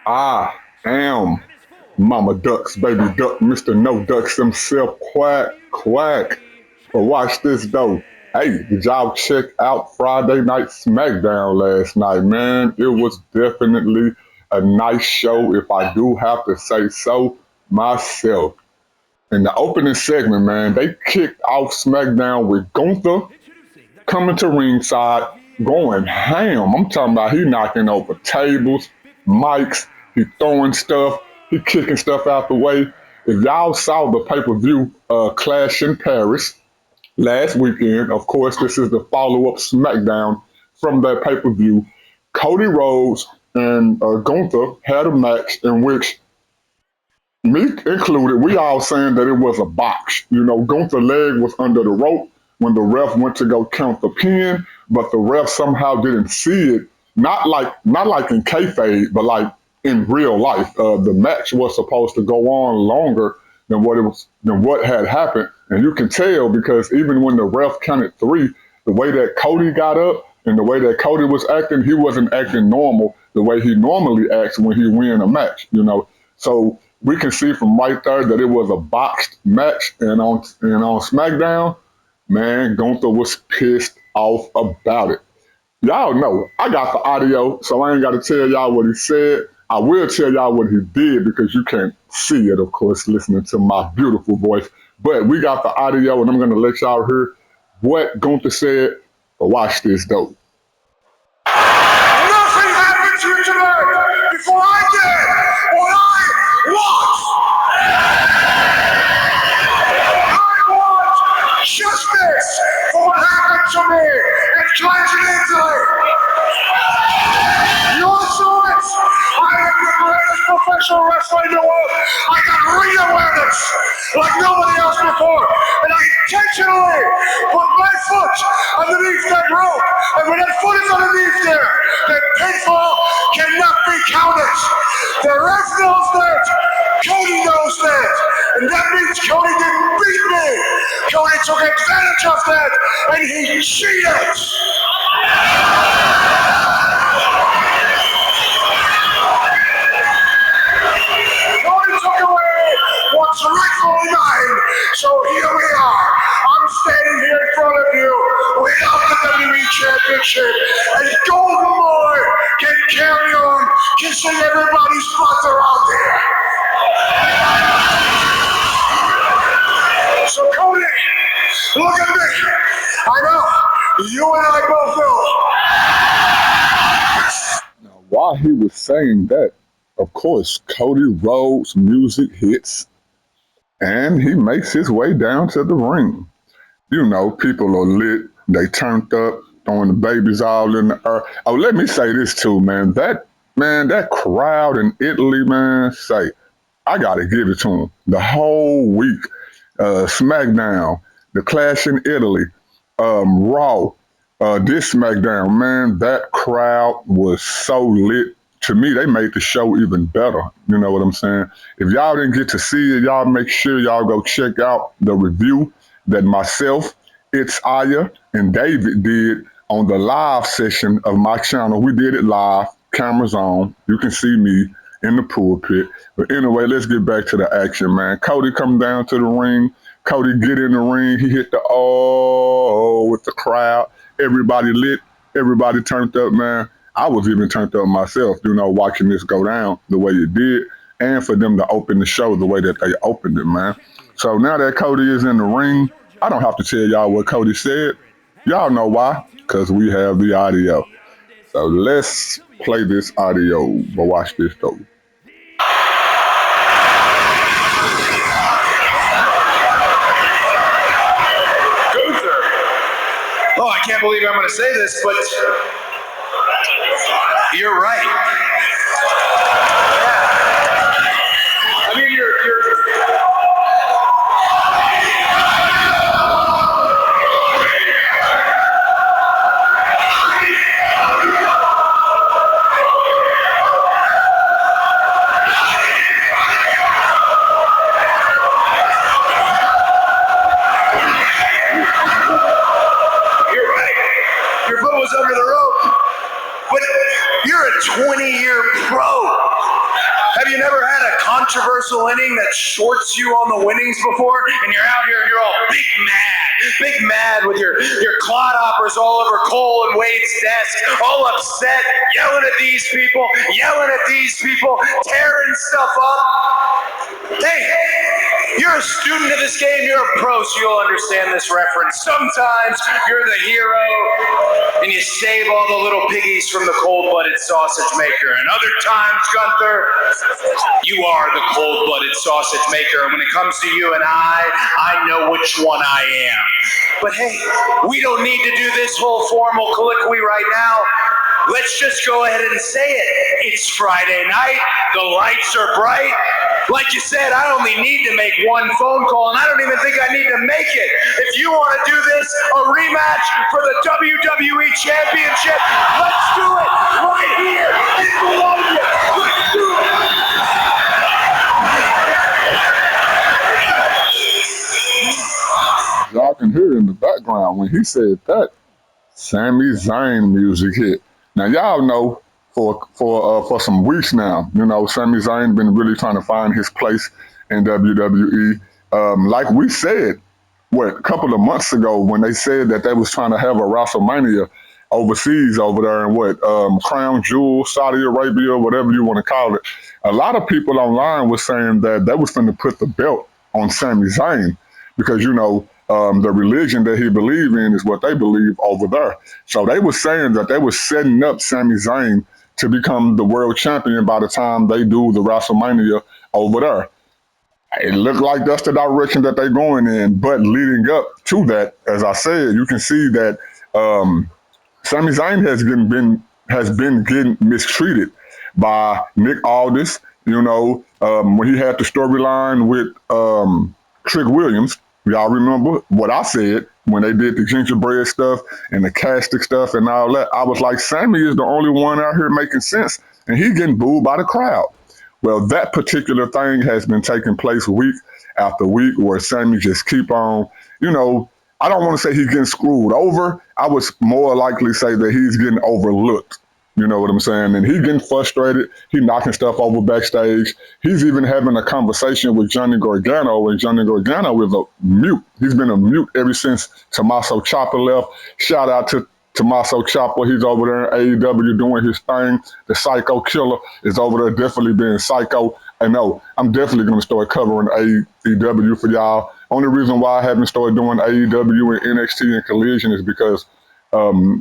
I am Mama Ducks, baby duck, Mr. No Ducks himself, quack, quack. But watch this though. Hey, did y'all check out Friday Night Smackdown last night, man? It was definitely a nice show, if I do have to say so myself. In the opening segment, man, they kicked off SmackDown with Gunther coming to ringside, going ham. I'm talking about he knocking over tables, mics, he throwing stuff, he kicking stuff out the way. If y'all saw the pay-per-view Clash in Paris last weekend, of course, this is the follow-up SmackDown from that pay-per-view. Cody Rhodes and Gunther had a match in which me included, we all saying that it was a box. You know, Gunther's leg was under the rope when the ref went to go count the pin, but the ref somehow didn't see it. Not like in kayfabe, but like in real life. The match was supposed to go on longer than what had happened, and you can tell because even when the ref counted three, the way that Cody got up and the way that Cody was acting, he wasn't acting normal the way he normally acts when he win a match. You know, so we can see from right there that it was a boxed match, and on SmackDown, man, Gunther was pissed off about it. Y'all know I got the audio, so I ain't got to tell y'all what he said. I will tell y'all what he did because you can't see it, of course, listening to my beautiful voice. But we got the audio, and I'm going to let y'all hear what Gunther said. But watch this, though. Nothing happened to you tonight before I did what I want. I want justice for what happened to me and Italy. You saw it. I am the greatest professional wrestler in the world. I got ring awareness like nobody else before. And I intentionally put my foot underneath that rope. And when that foot is underneath there, that pinfall cannot be counted. The ref knows that. Cody knows that. And that means Cody didn't beat me. Cody took advantage of that, and he cheated. Cody took away what's rightfully mine. So here we are. I'm standing here in front of you without the WWE Championship. And Golden Boy can carry on kissing everybody's butts around here. So Cody, look at me. I know. You and I both know. Now, while he was saying that, of course, Cody Rhodes' music hits and he makes his way down to the ring. You know, people are lit, they turned up, throwing the babies all in the air. Oh, let me say this too, man, that crowd in Italy, man, say, I gotta give it to them. The whole week, SmackDown, the Clash in Italy, Raw, this SmackDown, man, that crowd was so lit. To me, they made the show even better. You know what I'm saying? If y'all didn't get to see it, y'all make sure y'all go check out the review that myself, It's Aya, and David did on the live session of my channel. We did it live, cameras on. You can see me in the pulpit. But anyway, let's get back to the action, man. Cody come down to the ring. Cody get in the ring. He hit the oh with the crowd. Everybody lit. Everybody turned up, man. I was even turned up myself, watching this go down the way it did, and for them to open the show the way that they opened it, man. So now that Cody is in the ring, I don't have to tell y'all what Cody said. Y'all know why, because we have the audio. So let's play this audio, but watch this though. Gunther. Oh, I can't believe I'm going to say this, but you're right. I mean, you're You're right. Your foot was under the rope. But you're a 20-year controversial inning that shorts you on the winnings before, and you're out here and you're all big mad with your clodhoppers all over Cole and Wade's desk, all upset, yelling at these people, tearing stuff up. Hey, you're a student of this game, you're a pro, so you'll understand this reference. Sometimes you're the hero and you save all the little piggies from the cold-blooded sausage maker. And other times, Gunther, you are the cold-blooded sausage maker. And when it comes to you and I know which one I am. But hey, we don't need to do this whole formal colloquy right now. Let's just go ahead and say it. It's Friday night. The lights are bright. Like you said, I only need to make one phone call, and I don't even think I need to make it. If you want to do this, a rematch for the WWE Championship, let's do it right here in Colombia. Let's do it. Y'all can hear in the background when he said that, Sami Zayn music hit. Now y'all know for some weeks now, you know, Sami Zayn been really trying to find his place in WWE. Like we said, a couple of months ago when they said that they was trying to have a WrestleMania overseas over there in Crown Jewel, Saudi Arabia, whatever you want to call it. A lot of people online was saying that they was going to put the belt on Sami Zayn because, you know, the religion that he believed in is what they believe over there. So they were saying that they were setting up Sami Zayn to become the world champion by the time they do the WrestleMania over there. It looked like that's the direction that they're going in. But leading up to that, as I said, you can see that Sami Zayn has been getting mistreated by Nick Aldis. You know, when he had the storyline with Trick Williams. Y'all remember what I said when they did the gingerbread stuff and the castic stuff and all that? I was like, Sammy is the only one out here making sense, and he getting booed by the crowd. Well, that particular thing has been taking place week after week where Sammy just keep on, you know, I don't want to say he's getting screwed over. I would more likely say that he's getting overlooked. You know what I'm saying? And he's getting frustrated. He's knocking stuff over backstage. He's even having a conversation with Johnny Gargano, and Johnny Gargano is a mute. He's been a mute ever since Tommaso Ciampa left. Shout out to Tommaso Ciampa. He's over there in AEW doing his thing. The Psycho Killer is over there definitely being psycho. I know I'm definitely going to start covering AEW for y'all. Only reason why I haven't started doing AEW and NXT and Collision is because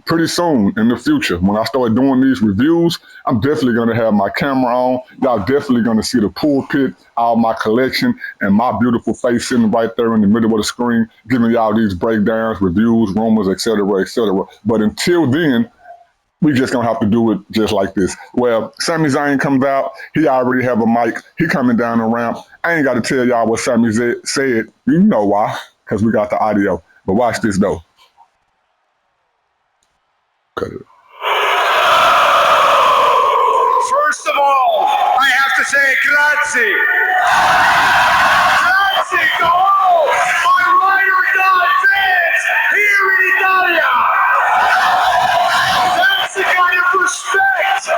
pretty soon in the future, when I start doing these reviews, I'm definitely going to have my camera on. Y'all definitely going to see the pulpit, all my collection, and my beautiful face sitting right there in the middle of the screen, giving y'all these breakdowns, reviews, rumors, etc., etc. But until then, we just going to have to do it just like this. Well, Sami Zayn comes out. He already have a mic. He coming down the ramp. I ain't got to tell y'all what Sami said. You know why, because we got the audio. But watch this, though. Cut it. First of all, I have to say grazie. Grazie, go on! My ride or die fans here in Italia. That's the kind of respect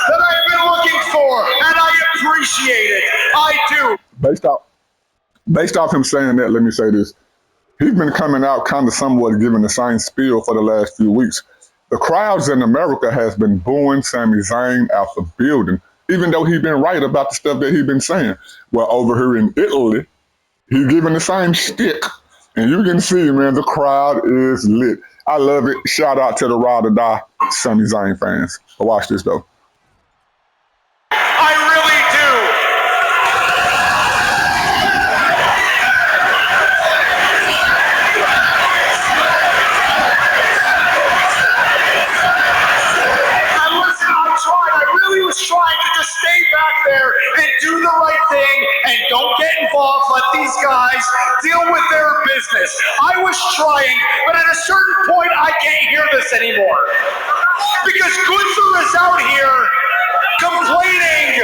that I've been looking for, and I appreciate it. I do. Based off him saying that, let me say this. He's been coming out kind of somewhat giving the same spiel for the last few weeks. The crowds in America has been booing Sami Zayn out the building, even though he's been right about the stuff that he's been saying. Well, over here in Italy, he's giving the same shtick. And you can see, man, the crowd is lit. I love it. Shout out to the Ride or Die Sami Zayn fans. But watch this, though. I really do. Trying to just stay back there and do the right thing and don't get involved. Let these guys deal with their business. I was trying, but at a certain point, I can't hear this anymore. Because Gunther is out here complaining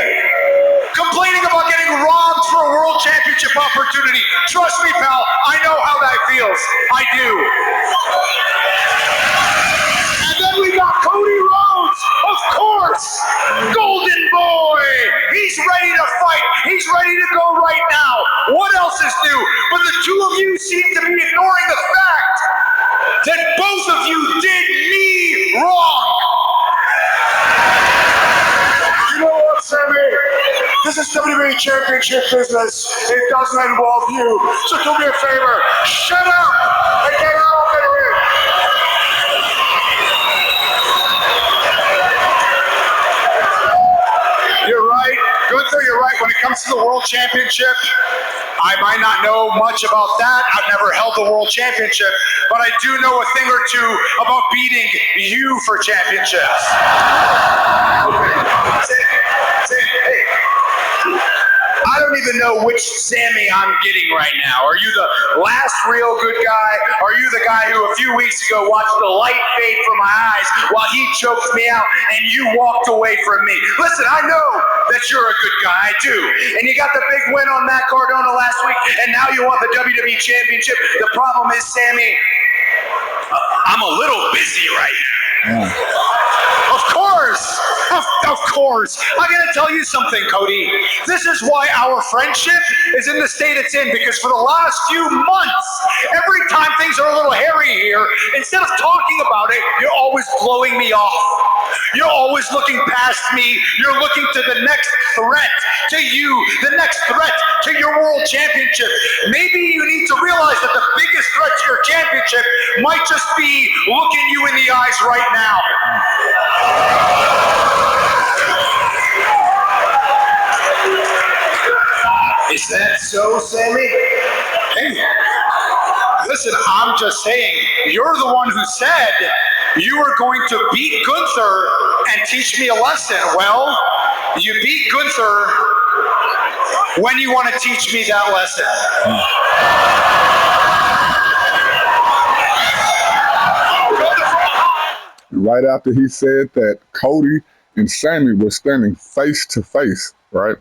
about getting robbed for a world championship opportunity. Trust me, pal, I know how that feels. I do. And then we got Cody Rhodes, of course, Golden Boy. He's ready to fight. He's everything's ready to go right now. What else is new? But the two of you seem to be ignoring the fact that both of you did me wrong. You know what, Sammy? This is WWE Championship business. It doesn't involve you. So do me a favor. Shut up and get out of the ring. You're right. Gunther, you're right. When it comes to the World Championship, I might not know much about that. I've never held the World Championship, but I do know a thing or two about beating you for championships. Sam, hey. I don't even know which Sammy I'm getting right now. Are you the last real good guy? Are you the guy who a few weeks ago watched the light fade from my eyes while he choked me out and you walked away from me? Listen, I know that you're a good guy, I do. And you got the big win on Matt Cardona last week, and now you want the WWE Championship. The problem is, Sammy, I'm a little busy right now. Of course. Of course. I gotta tell you something, Cody. This is why our friendship is in the state it's in, because for the last few months, every time things are a little hairy here, instead of talking about it, you're always blowing me off. You're always looking past me. You're looking to the next threat to you, the next threat to your world championship. Maybe you need to realize that the biggest threat to your championship might just be looking you in the eyes right now. Is that so, Sammy? Hey, listen, I'm just saying, you're the one who said you were going to beat Gunther and teach me a lesson. Well, you beat Gunther. When you want to teach me that lesson? Right after he said that, Cody and Sammy were standing face to face, right?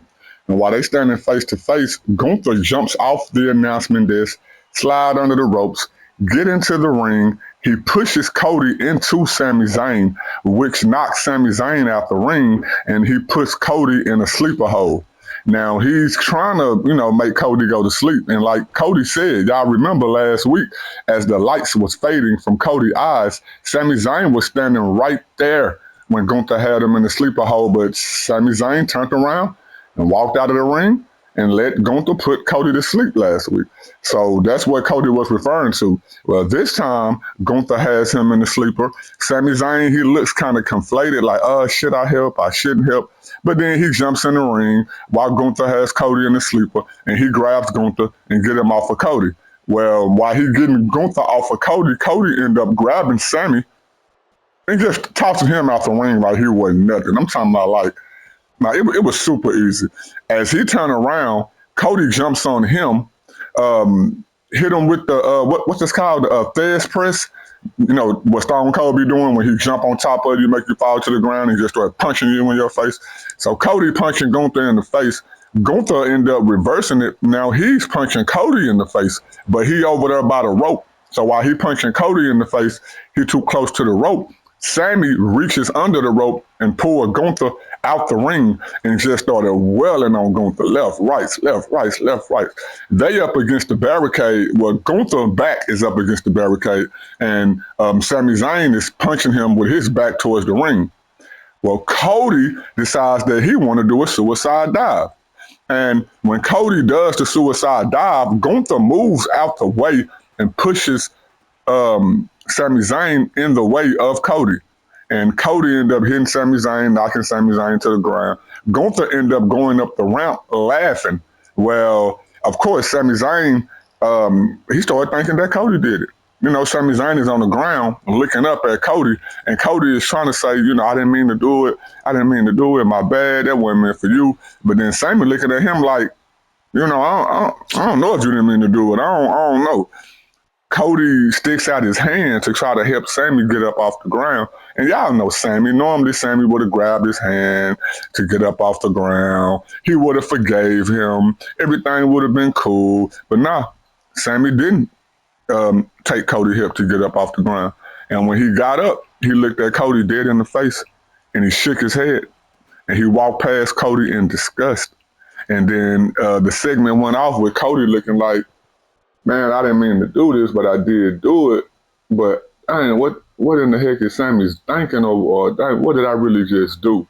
And while they standing face to face, Gunther jumps off the announcement desk, slide under the ropes, get into the ring. He pushes Cody into Sami Zayn, which knocks Sami Zayn out the ring, and he puts Cody in a sleeper hold. Now he's trying to, make Cody go to sleep. And like Cody said, y'all remember last week, as the lights was fading from Cody's eyes, Sami Zayn was standing right there when Gunther had him in the sleeper hold. But Sami Zayn turned around and walked out of the ring and let Gunther put Cody to sleep last week. So that's what Cody was referring to. Well, this time, Gunther has him in the sleeper. Sami Zayn, he looks kind of conflated, like, should I help? I shouldn't help. But then he jumps in the ring while Gunther has Cody in the sleeper, and he grabs Gunther and get him off of Cody. Well, while he getting Gunther off of Cody, Cody ended up grabbing Sami and just tossing him out the ring like he wasn't nothing. I'm talking about like, now, it was super easy. As he turned around, Cody jumps on him, hit him with the, what's this called? The Fez press. What Stone Cold be doing when he jump on top of you, make you fall to the ground, and just start punching you in your face. So Cody punching Gunther in the face. Gunther ended up reversing it. Now he's punching Cody in the face, but he over there by the rope. So while he punching Cody in the face, he too close to the rope. Sammy reaches under the rope and pulled Gunther out the ring and just started wailing on Gunther. Left, right, left, right, left, right. They up against the barricade. Well, Gunther's back is up against the barricade, and Sami Zayn is punching him with his back towards the ring. Well, Cody decides that he want to do a suicide dive. And when Cody does the suicide dive, Gunther moves out the way and pushes Sami Zayn in the way of Cody. And Cody ended up hitting Sami Zayn, knocking Sami Zayn to the ground. Gunther ended up going up the ramp laughing. Well, of course, Sami Zayn, he started thinking that Cody did it. Sami Zayn is on the ground looking up at Cody, and Cody is trying to say, I didn't mean to do it. I didn't mean to do it. My bad. That wasn't meant for you. But then Sami looking at him like, I don't know if you didn't mean to do it. I don't know. Cody sticks out his hand to try to help Sami get up off the ground. And y'all know Sami. Normally, Sami would have grabbed his hand to get up off the ground. He would have forgave him. Everything would have been cool. But nah, Sami didn't take Cody's help to get up off the ground. And when he got up, he looked at Cody dead in the face, and he shook his head. And he walked past Cody in disgust. And then the segment went off with Cody looking like, man, I didn't mean to do this, but I did do it. But dang, what in the heck is Sammy's thinking of, or dang, what did I really just do?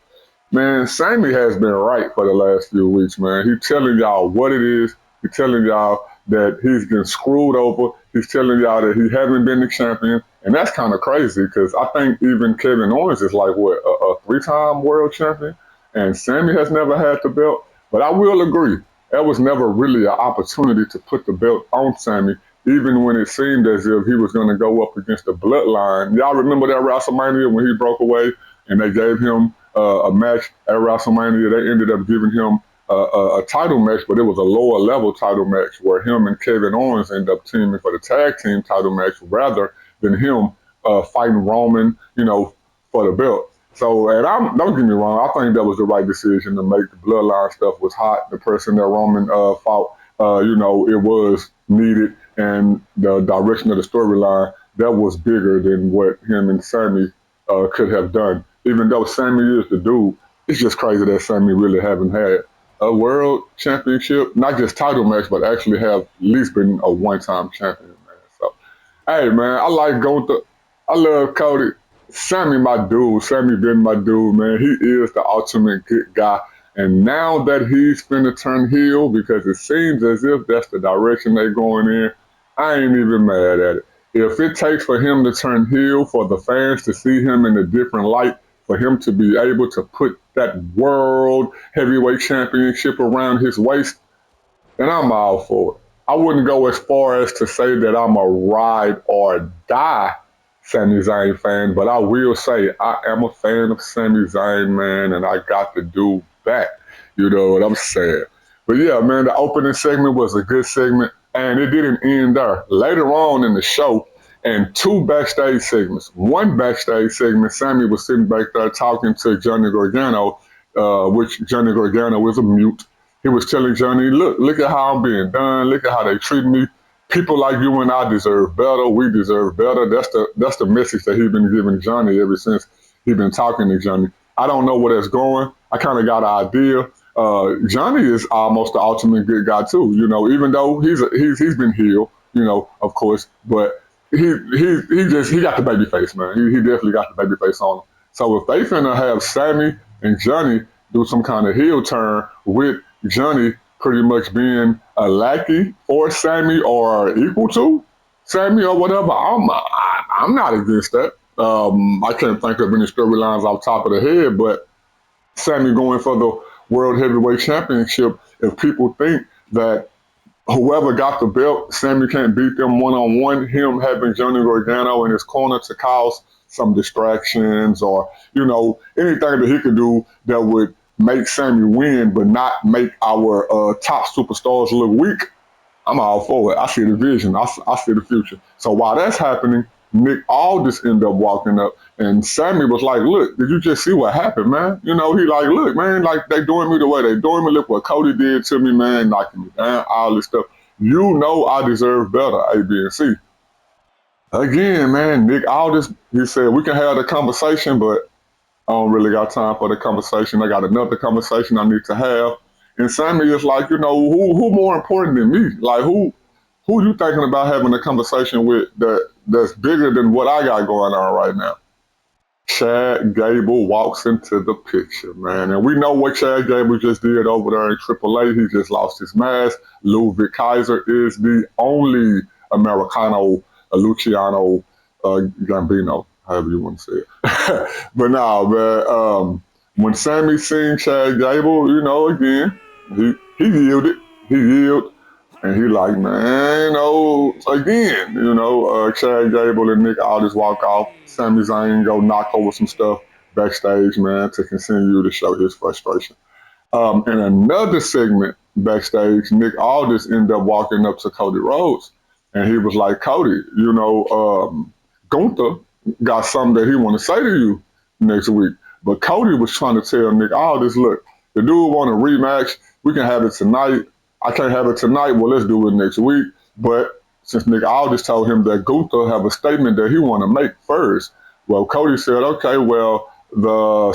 Man, Sammy has been right for the last few weeks, man. He's telling y'all what it is. He's telling y'all that he's been screwed over. He's telling y'all that he hasn't been the champion. And that's kind of crazy because I think even Kevin Owens is like, what, a three-time world champion? And Sammy has never had the belt. But I will agree, that was never really an opportunity to put the belt on Sammy, even when it seemed as if he was going to go up against the Bloodline. Y'all remember that WrestleMania when he broke away and they gave him a match at WrestleMania? They ended up giving him a title match, but it was a lower level title match where him and Kevin Owens ended up teaming for the tag team title match rather than him fighting Roman, for the belt. So, and don't get me wrong, I think that was the right decision to make. The Bloodline stuff was hot. The person that Roman fought, it was needed, and the direction of the storyline that was bigger than what him and Sammy could have done. Even though Sammy is the dude, it's just crazy that Sammy really haven't had a world championship, not just title match, but actually have at least been a one-time champion, man. So, hey, man, I like Gunther. I love Cody. Sammy, my dude. Sammy been my dude, man. He is the ultimate good guy. And now that he's finna turn heel, because it seems as if that's the direction they're going in, I ain't even mad at it. If it takes for him to turn heel, for the fans to see him in a different light, for him to be able to put that world heavyweight championship around his waist, then I'm all for it. I wouldn't go as far as to say that I'm a ride or die Sami Zayn fan, but I will say I am a fan of Sami Zayn, man, and I got the dude back. You know what I'm saying? But yeah, man, the opening segment was a good segment, and it didn't end there. Later on in the show, and two backstage segments. One backstage segment, Sammy was sitting back there talking to Johnny Gargano, which Johnny Gargano is a mute. He was telling Johnny, look at how I'm being done. Look at how they treat me. People like you and I deserve better. We deserve better. That's the message that he's been giving Johnny ever since he's been talking to Johnny. I don't know where that's going. I kind of got an idea. Johnny is almost the ultimate good guy too. Even though he's been healed, of course, but he got the baby face, man. He definitely got the baby face on him. So if they finna have Sammy and Johnny do some kind of heel turn with Johnny pretty much being a lackey for Sammy or equal to Sammy or whatever, I'm not against that. I can't think of any storylines off the top of the head, but Sammy going for the World Heavyweight Championship, if people think that whoever got the belt, Sammy can't beat them one-on-one, him having Johnny Gargano in his corner to cause some distractions or, anything that he could do that would make Sammy win but not make our top superstars look weak, I'm all for it. I see the vision. I see the future. So while that's happening, Nick Aldis ended up walking up, and Sammy was like, look, did you just see what happened, man? He like, look, man, like they doing me the way they doing me. Look what Cody did to me, man, knocking me down, all this stuff. I deserve better, A, B, and C. Again, man, Nick Aldis, he said, we can have the conversation, but I don't really got time for the conversation. I got another conversation I need to have. And Sammy is like, who more important than me? Like, who you thinking about having a conversation with that's bigger than what I got going on right now? Chad Gable walks into the picture, man. And we know what Chad Gable just did over there in AAA. He just lost his mask. Ludwig Kaiser is the only Americano, Luciano Gambino, however you want to say it. But now, man, when Sammy seen Chad Gable, again, he yielded. He yielded. And he like, man, again, Chad Gable and Nick Aldis walk off. Sami Zayn go knock over some stuff backstage, man, to continue to show his frustration. In another segment backstage, Nick Aldis ended up walking up to Cody Rhodes. And he was like, Cody, Gunther got something that he want to say to you next week. But Cody was trying to tell Nick Aldis, look, the dude want a rematch. We can have it tonight. I can't have it tonight. Well, let's do it next week. But since Nick Aldis told him that Gunther have a statement that he want to make first, well, Cody said, okay, well, the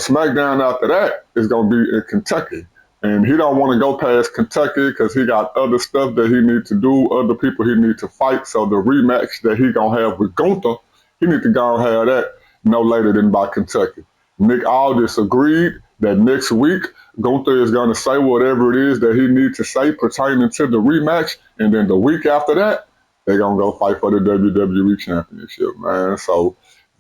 SmackDown after that is going to be in Kentucky. And he don't want to go past Kentucky because he got other stuff that he need to do, other people he need to fight. So the rematch that he gonna have with Gunther, he need to go and have that no later than by Kentucky. Nick Aldis agreed that next week Gunther is gonna say whatever it is that he needs to say pertaining to the rematch, and then the week after that, they're gonna go fight for the WWE Championship, man. So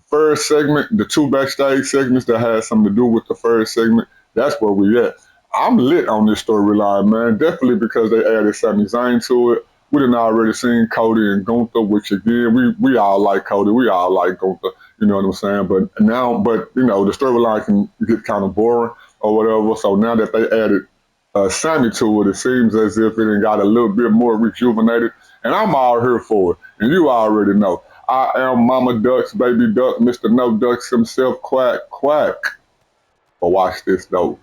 first segment, the two backstage segments that had something to do with the first segment, that's where we at. I'm lit on this storyline, man. Definitely because they added Sami Zayn to it. We done already seen Cody and Gunther, which again, we all like Cody, we all like Gunther, you know what I'm saying? But you know, the storyline can get kind of boring or whatever. So now that they added Sammy to it, it seems as if it done got a little bit more rejuvenated. And I'm all here for it. And you already know. I am Mama Ducks, Baby Duck, Mr. No Ducks himself, Quack, Quack. But watch this though.